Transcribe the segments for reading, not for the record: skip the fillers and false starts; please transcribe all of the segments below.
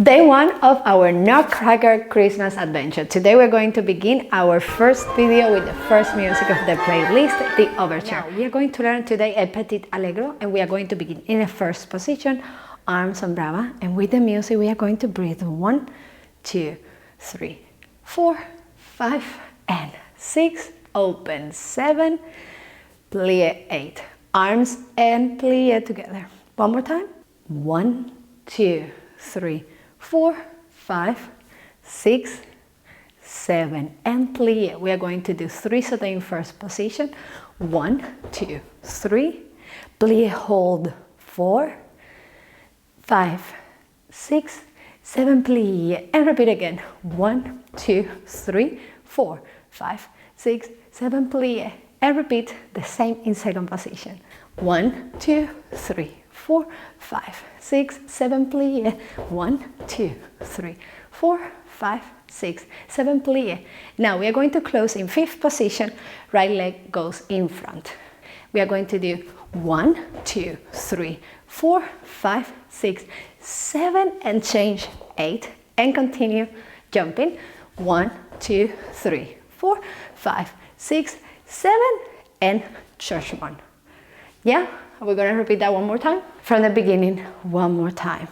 Day one of our Nutcracker Christmas adventure. Today we're going to begin our first video with the first music of the playlist, the overture. Now, we are going to learn today a Petit Allegro, and we are going to begin in the first position, arms on brava, and with the music we are going to breathe 1, 2, 3, 4, 5, and 6, open 7, plie 8, arms and plie together. One more time. 1, 2, 3, 4, 5, 6, 7, and plie. We are going to do 3 saute in first position. 1, 2, 3, plie, hold 4, 5, 6, 7, plie, and repeat again. 1, 2, 3, 4, 5, 6, 7, plie, and repeat the same in second position. 1, 2, 3, 4, 5, 6, 7, plie. 1, 2, 3, 4, 5, 6, 7, plie. Now we are going to close in fifth position. Right leg goes in front. We are going to do 1, 2, 3, 4, 5, 6, 7, and change 8, and continue jumping. 1, 2, 3, 4, 5, 6, 7, and changement. Yeah? We're going to repeat that one more time. From the beginning, one more time.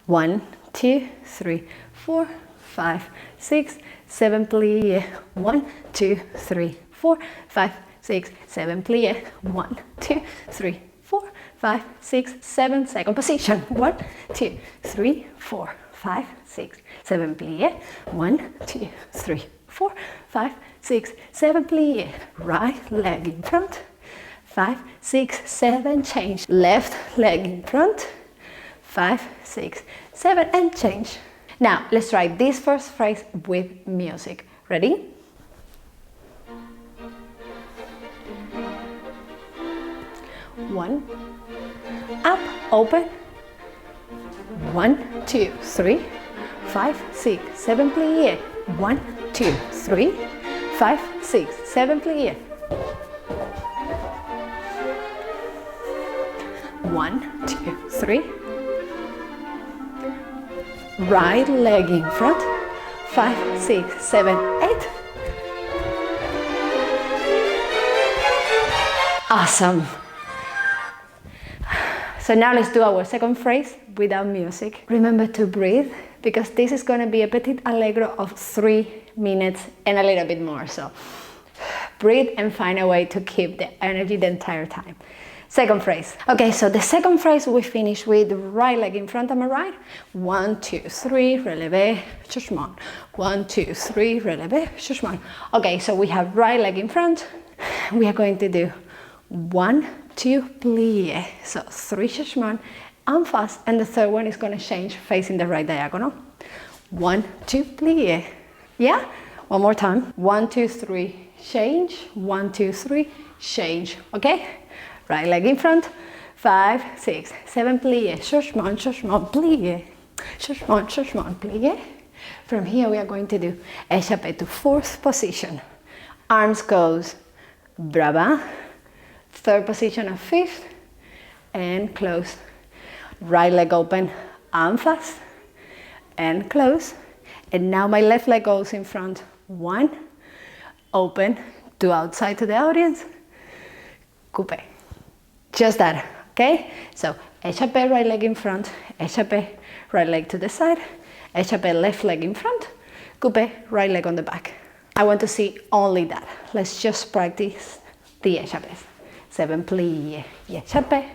1, 2, 3, 4, 5, 6, 7, plie. 1, 2, 3, 4, 5, 6, 7, plie. 1, 2, 3, 4, 5, 6, 7, second position. 1, 2, 3, 4, 5, 6, 7, plie. 1, 2, 3, 4, 5, 6, 7, plie. Right leg in front. 5, 6, 7, change. Left leg in front. 5, 6, 7, and change. Now, let's try this first phrase with music. Ready? One, up, open. 1, 2, 3, 5, 6, 7, plie. 1, 2, 3, 5, 6, 7, plie. 1, 2, 3. Right leg in front. 5, 6, 7, 8. Awesome. So now let's do our second phrase without music. Remember to breathe, because this is going to be a Petit Allegro of 3 minutes and a little bit more. So breathe and find a way to keep the energy the entire time. Second phrase. Okay, so the second phrase we finish with right leg in front, am I right? 1, 2, 3, releve, changement. 1, 2, 3, releve, changement. Okay, so we have right leg in front. We are going to do 1, 2, plie. So 3 changement and fast, and the third one is going to change facing the right diagonal. 1, 2, plie. Yeah? One more time. 1, 2, 3, change. 1, 2, 3, change. Okay? Right leg in front, 5, 6, 7, plie, changement, changement, plie, changement, changement, plie. From here we are going to do échappé to fourth position. Arms goes brava, third position of fifth, and close. Right leg open and fast, and close. And now my left leg goes in front, 1, open, to outside to the audience, coupe. Just that, okay? So, échappé, right leg in front, échappé, right leg to the side, échappé, left leg in front, coupe, right leg on the back. I want to see only that. Let's just practice the échappés. 7, plie, échappé,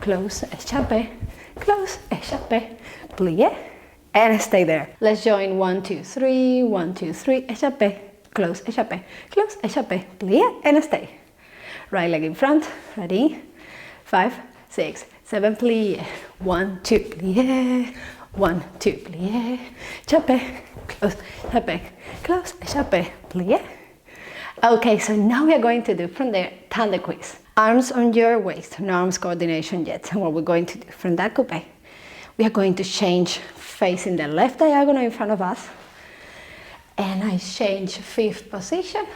close, échappé, close, échappé, plie, and stay there. Let's join 1, 2, 3, 1, 2, 3, échappé, close, échappé, plie, and stay. Right leg in front, ready? 5, 6, 7, plie. 1, 2, plie. 1, 2, plie. Échappé, close, échappé, plie. Okay, so now we are going to do from there, temps de cuise. Arms on your waist, no arms coordination yet. And what we're going to do from that coupe, we are going to change facing the left diagonal in front of us. And I change fifth position,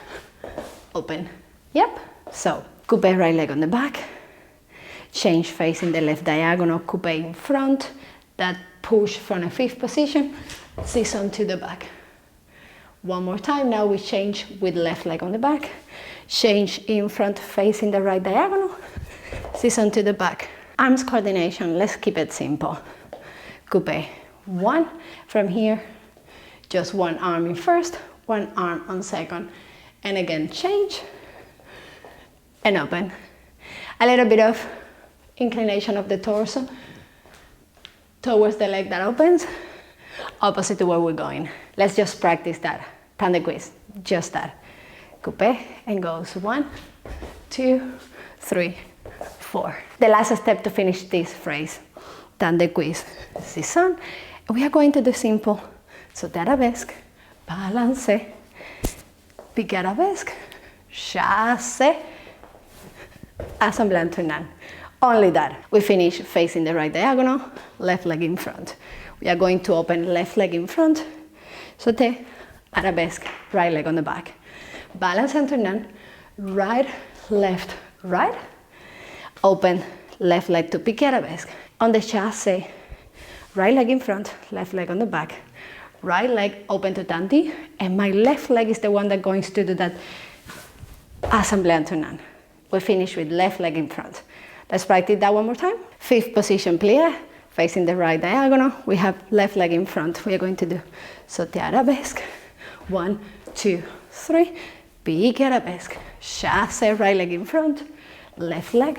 open. Yep, so coupe, right leg on the back. Change facing the left diagonal, coupe in front. That push from a fifth position, season to the back. One more time, now we change with left leg on the back, change in front facing the right diagonal, season to the back. Arms coordination, let's keep it simple. Coupe, one, from here, just one arm in first, one arm on second, and again change, and open. A little bit of inclination of the torso towards the leg that opens, opposite to where we're going. Let's just practice that. Temps de cuise, just that. Coupe, and goes 1, 2, 3, 4. The last step to finish this phrase, temps de cuise, season. We are going to do simple saute arabesque, balance, pique arabesque, chasse, assemble and tournant. Only that. We finish facing the right diagonal, left leg in front. We are going to open left leg in front, saute, arabesque, right leg on the back. Balance and tournant, right, left, right. Open left leg to pique arabesque. On the chasse, right leg in front, left leg on the back. Right leg open to tanti, and my left leg is the one that's going to do that assemble and tournant. We finish with left leg in front. Let's practice that one more time. Fifth position plie, facing the right diagonal. We have left leg in front. We are going to do saute arabesque. 1, 2, 3. Pique arabesque. Chasse, right leg in front. Left leg.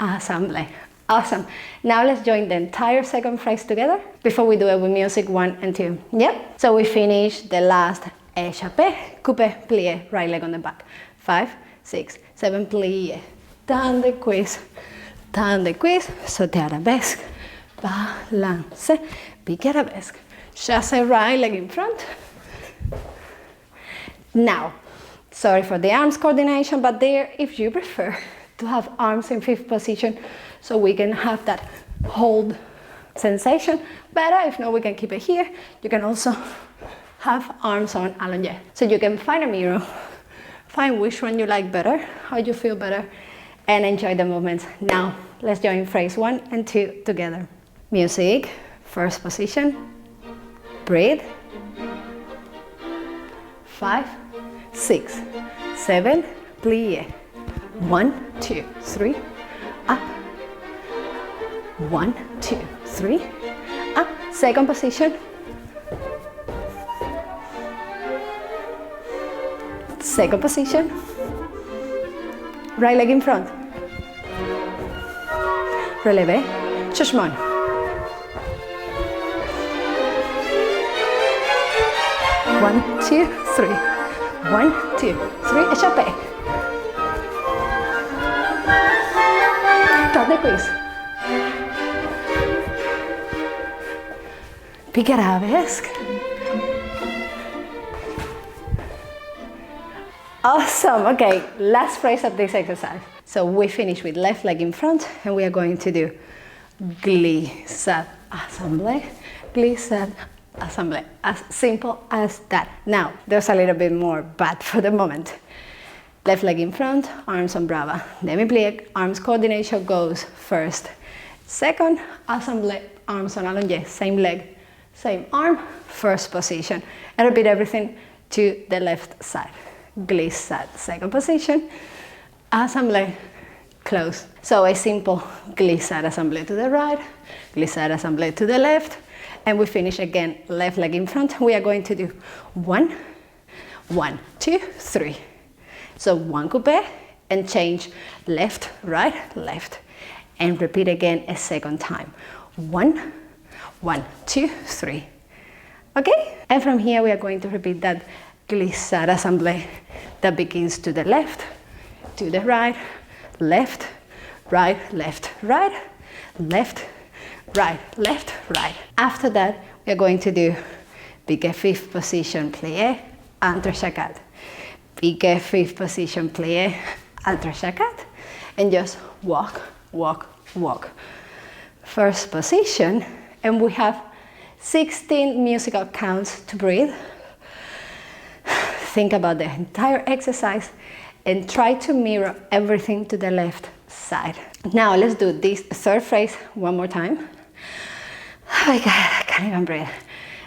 Assemble. Awesome. Now let's join the entire second phrase together before we do it with music 1 and 2. Yep. So we finish the last échappé, coupe, plie, right leg on the back. 5, 6, 7, plie. Temps de cuise, saute arabesque, balance, pique arabesque, chasse, right leg in front. Now, sorry for the arms coordination, but there, if you prefer to have arms in fifth position, so we can have that hold sensation better. If not, we can keep it here. You can also have arms on allongé. So you can find a mirror, find which one you like better, how you feel better, and enjoy the movements. Now, let's join phrase 1 and 2 together. Music, first position, breathe. 5, 6, 7, plie. 1, 2, 3, up. 1, 2, 3, up. Second position. Second position. Right leg in front. Releve. Changement. 1, 2, 3. 1, 2, 3. Échappé. Temps de cuise. Pique arabesque. Awesome. Okay, last phrase of this exercise. So we finish with left leg in front, and we are going to do glissade, assemble, glissade, assemble. As simple as that. Now, there's a little bit more, but for the moment. Left leg in front, arms on brava. Demi-plie, arms coordination goes first. Second, assemble, arms on allongé. Same leg, same arm, first position. And repeat everything to the left side. Glissade, second position. Assemble, close. So a simple glissade assemble to the right, glissade assemble to the left, and we finish again, left leg in front. We are going to do 1, 1, 2, 3. So 1 coupe and change left, right, left. And repeat again a second time. 1, 1, 2, 3. Okay? And from here we are going to repeat that glissade assemble that begins to the left, to the right, left, right, left, right, left, right, left, right. After that, we are going to do pique fifth position plie, entrechacade. Pique fifth position plie, entrechacade, and just walk, walk, walk. First position, and we have 16 musical counts to breathe. Think about the entire exercise and try to mirror everything to the left side. Now let's do this third phrase one more time. Oh my God, I can't even breathe.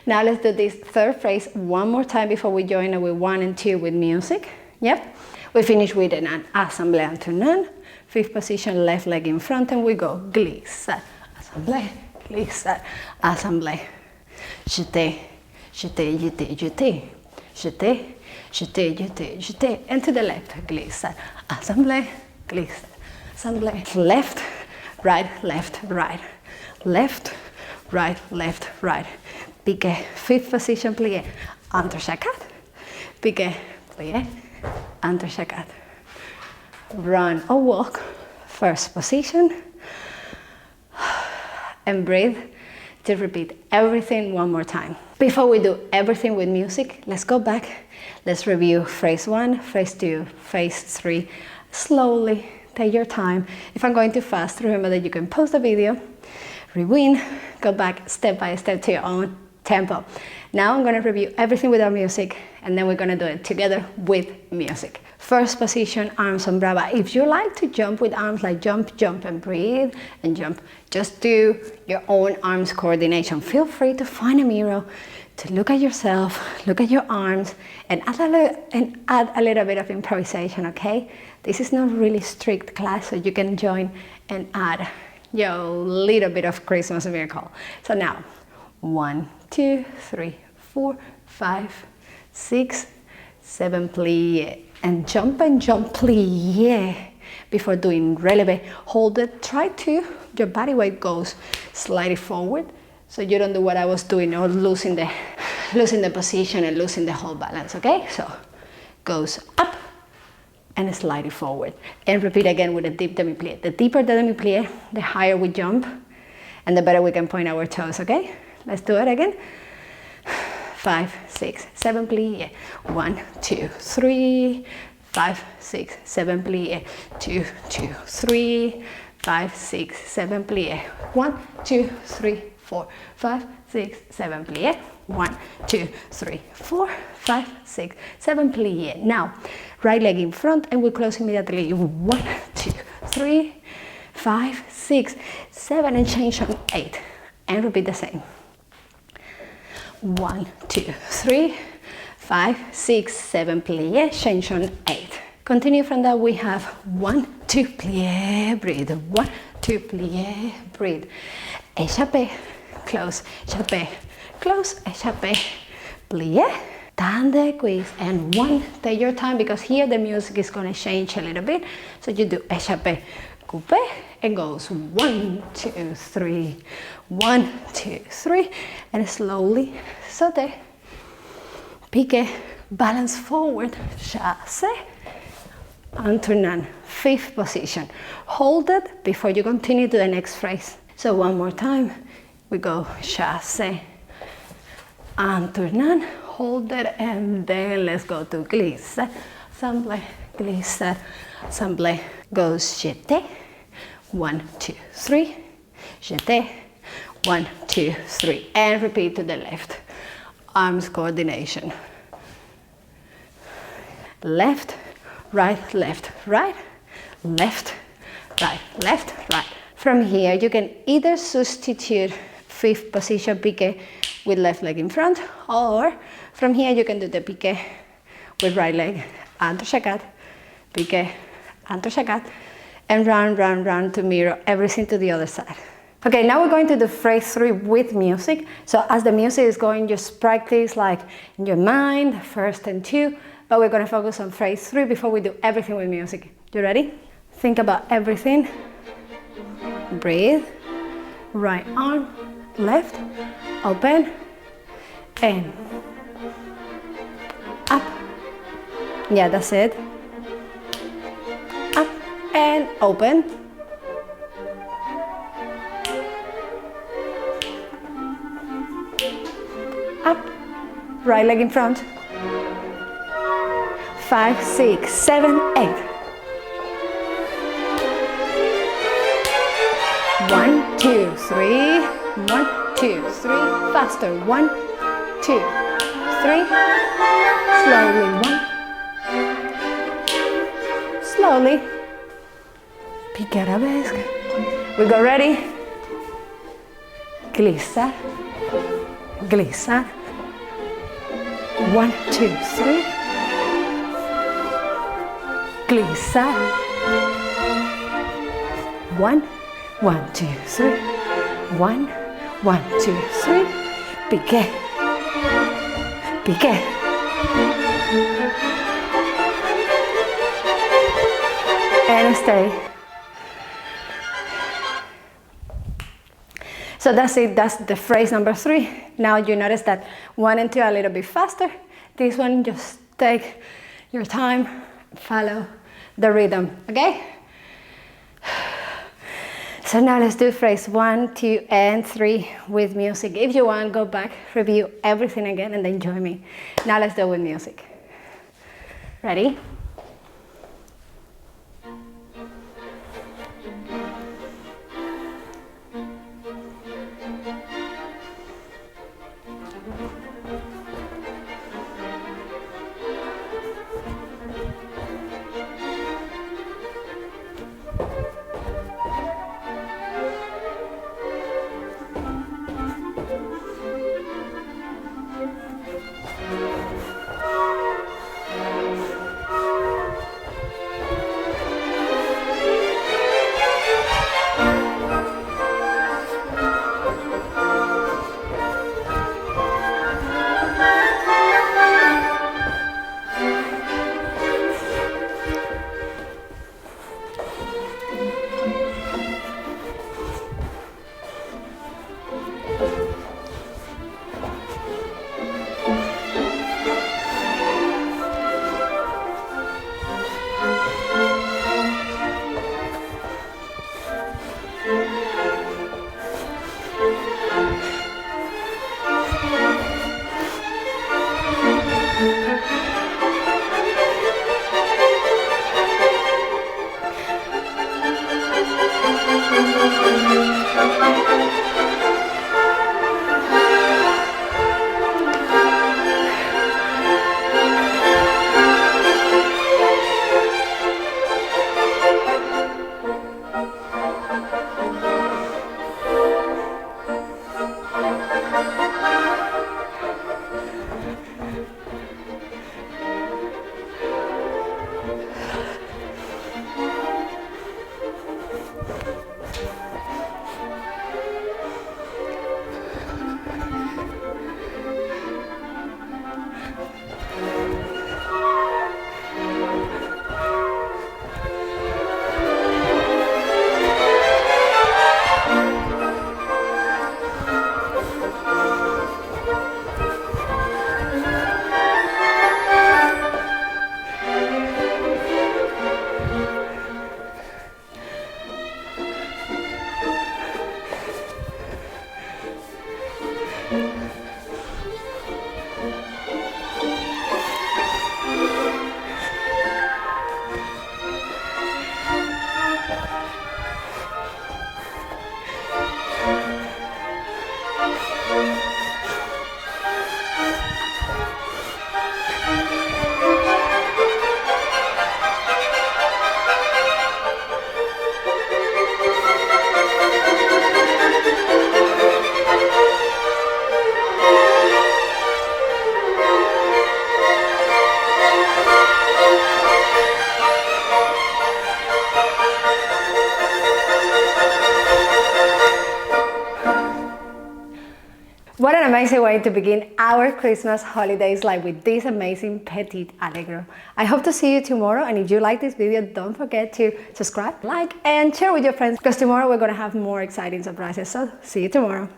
Now let's do this third phrase one more time before we join it with 1 and 2 with music. Yep. We finish with an assemblée alternante. Fifth position, left leg in front, and we go glissade, assemblée, glissade, assemblée. Jeté, jeté, jeté, jeté, jeté, jeté, jeté, jeté, and to the left, glissade, assemblée, glissade, assemblée. Left, right, left, right, left, right, left, right. Piqué, fifth position, plié, entrechacade, piqué, plié, entrechacade. Run or walk, first position, and breathe to repeat everything one more time. Before we do everything with music, let's go back. Let's review phrase 1, phrase 2, phrase 3. Slowly, take your time. If I'm going too fast, remember that you can pause the video, rewind, go back step by step to your own tempo. Now I'm going to review everything without music, and then we're going to do it together with music. First position, arms on brava. If you like to jump with arms, like jump, jump, and breathe, and jump, just do your own arms coordination. Feel free to find a mirror, to look at yourself, look at your arms, and add a little bit of improvisation, okay? This is not really strict class, so you can join and add your little bit of Christmas miracle. So now, 1, 2, 3, 4, 5, 6, 7, plie, and jump, plie. Before doing releve, hold it, try to, your body weight goes slightly forward, so you don't do what I was doing, or losing the position and losing the whole balance, okay? So, goes up, and slightly forward. And repeat again with a deep demi-plie. The deeper the demi-plie, the higher we jump, and the better we can point our toes, okay? Let's do it again. 5, 6, 7, plie. 1, 2, 3, 5, 6, 7, plie. 2, 2, 3, 5, 6, 7, plie. 1, 2, 3, 4, 5, 6, 7, plie. 1, 2, 3, 4, 5, 6, 7, plie. Now, right leg in front, and we close immediately. 1, 2, 3, 5, 6, 7, and change on 8. And repeat the same. 1, 2, 3, 5, 6, 7, plie, change on 8. Continue from that, we have 1, 2, plie, breathe, 1, 2, plie, breathe, échappé, close, échappé, close, échappé, plie, tande, cuise, and 1, take your time, because here the music is going to change a little bit, so you do échappé, coupé, and goes 1, 2, 3, 1, 2, 3, and slowly saute, pique, balance forward, chasse, alternant, fifth position. Hold it before you continue to the next phrase. So one more time, we go chasse, alternant, hold it, and then let's go to glisse, assemblée, glisse, assemblée, goes jeté. 1, 2, 3, jeté, 1, 2, 3, and repeat to the left. Arms coordination. Left, right, left, right, left, right, left, right. From here, you can either substitute fifth position pique with left leg in front, or from here you can do the pique with right leg, entrechacade, pique, entrechacade, and run to mirror everything to the other side. Okay, now we're going to do phrase 3 with music. So as the music is going, just practice like in your mind, first and 2, but we're going to focus on phrase 3 before we do everything with music. You ready? Think about everything. Breathe. Right arm, left, open, and up. Yeah, that's it. Up and open. Up, right leg in front. 5, 6, 7, 8. 1, 2, 3. 1, 2, 3. Faster. 1, 2, 3. Slowly. 1. Slowly. Pique arabesque. We go ready. glissar, glissar. 1, 2, 3. Glissar. 1, 1, 2, 3. 1, 1, 2, 3. Piqué, piqué. And stay. So that's it, that's the phrase number 3. Now you notice that 1 and 2 are a little bit faster. This one, just take your time, follow the rhythm, okay? So now let's do phrase 1, 2, and 3 with music. If you want, go back, review everything again, and then join me. Now let's do it with music. Ready? What an amazing way to begin our Christmas holidays, like with this amazing Petit Allegro. I hope to see you tomorrow, and if you like this video, don't forget to subscribe, like, and share with your friends, because tomorrow we're going to have more exciting surprises. So see you tomorrow.